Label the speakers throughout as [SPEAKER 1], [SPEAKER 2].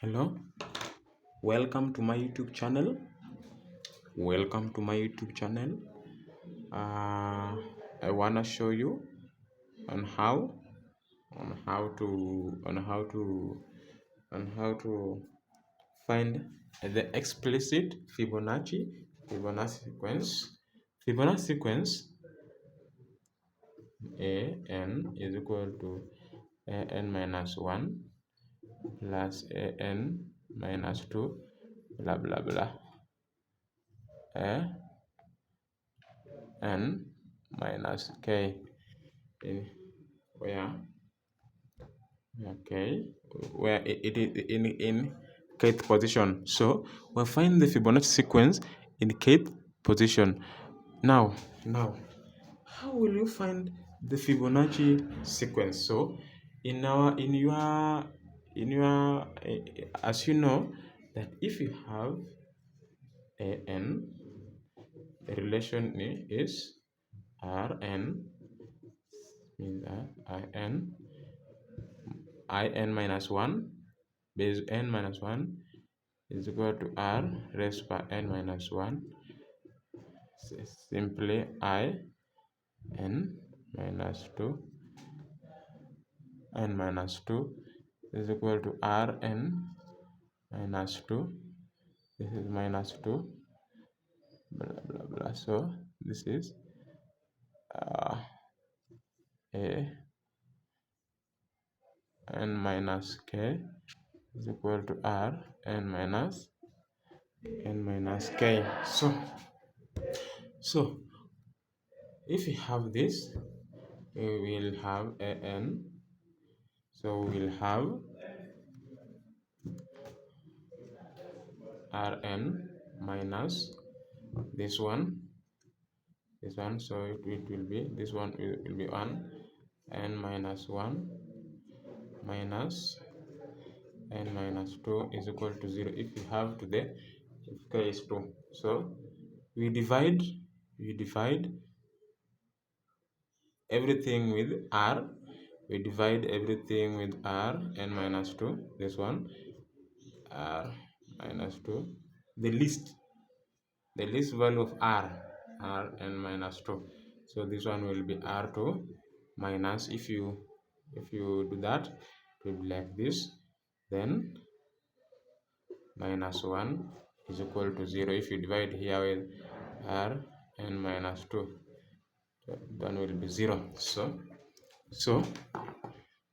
[SPEAKER 1] Hello, welcome to my YouTube channel. Welcome to my YouTube channel. I wanna show you on how to find the explicit Fibonacci sequence. Fibonacci sequence an is equal to an minus 1 plus an minus 2 blah blah blah n minus k in where it is in kth position. So we'll find the Fibonacci sequence in kth position. Now how will you find the Fibonacci sequence? So in your as you know that if you have an, the relation is Rn, means that in minus 1 base n minus 1 is equal to r raised by n minus 1, simply n minus 2 is equal to rn minus 2. This is minus 2 blah blah blah. So this is a n minus k is equal to r n minus k. So if we have this, we will have a n. So we'll have Rn minus this one. So it will be this one will be 1 n minus 1 minus n minus 2 is equal to 0 if we have to the if k is 2. So we divide everything with r. We divide everything with r n minus 2. This one r minus 2. The least value of r n minus 2. So this one will be r2 minus, if you do that, it will be like this. Then minus 1 is equal to 0 if you divide here with r n minus 2. That will be 0. So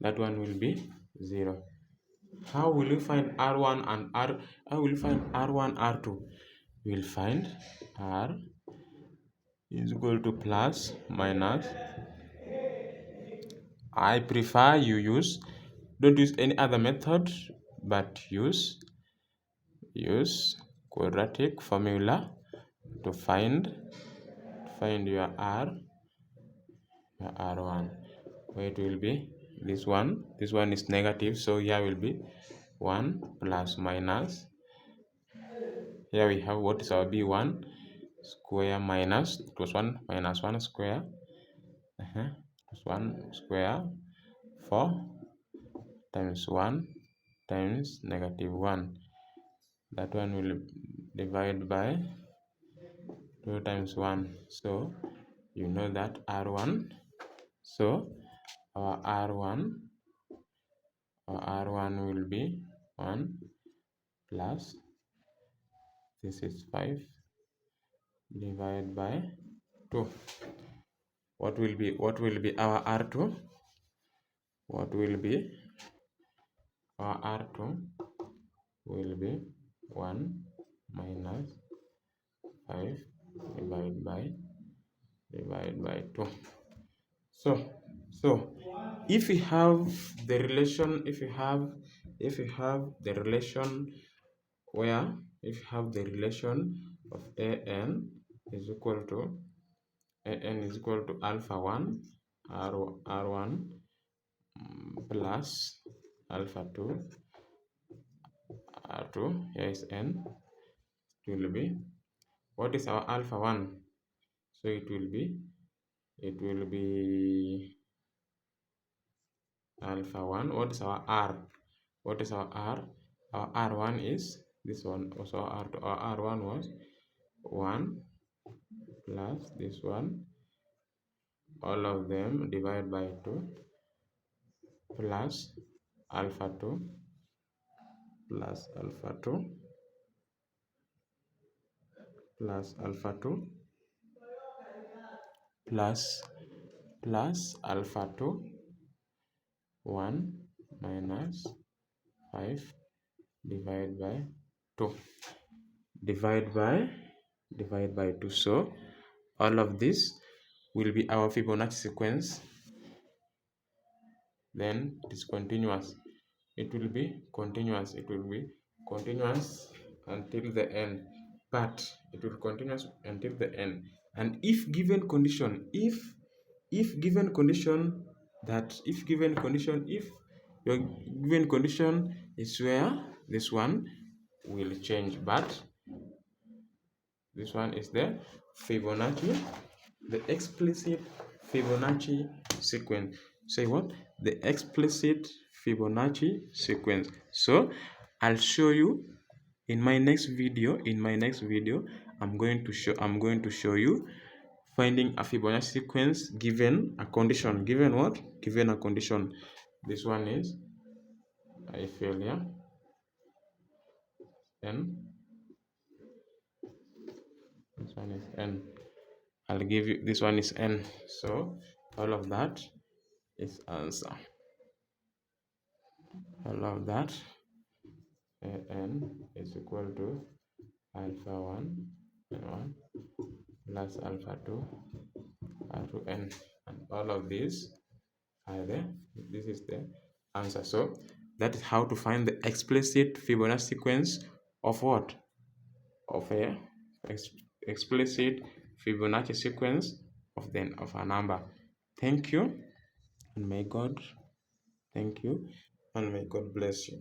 [SPEAKER 1] that one will be 0. How will you find r1 and r? How will you find r1 r2? We will find r is equal to plus minus. I prefer you don't use any other method, but use quadratic formula to find your r1. Where it will be this one is negative, so here will be 1 plus minus. Here we have what is our b1 square minus plus 1 minus 1 square plus 1 square 4 times 1 times negative 1. That one will divide by 2 times 1. So you know that r1. So our r1 will be 1 plus, this is 5 divided by 2. What will be our r2? What will be our r2? Will be 1 minus 5 divided by 2. So if we have the relation, of an is equal to alpha 1 r1 plus alpha 2 r2, here is n. It will be, what is our alpha 1? So it will be alpha 1. What is our r? our R1 is this one. Also our R1 was 1 plus this one, all of them divided by 2 plus alpha 2 plus alpha 2 plus alpha 2 plus alpha 2 1 minus 5 divided by 2 divide by 2. So all of this will be our Fibonacci sequence. Then it is continuous. It will be continuous. It will be continuous until the end. But it will continuous until the end. And if given condition, if given condition if your given condition is where this one will change, but this one is the Fibonacci, the explicit Fibonacci sequence. Say what? The explicit Fibonacci sequence. So I'll show you in my next video. I'm going to show you finding a Fibonacci sequence given a condition. Given what? Given a condition. This one is a failure n. This one is n. I'll give you, this one is n. So all of that is answer. All of that, n is equal to alpha 1 n1 plus alpha 2 to n, and all of these are there. This is the answer. So that is how to find the explicit Fibonacci sequence of what? Of a explicit Fibonacci sequence of a number. Thank you, and may God bless you.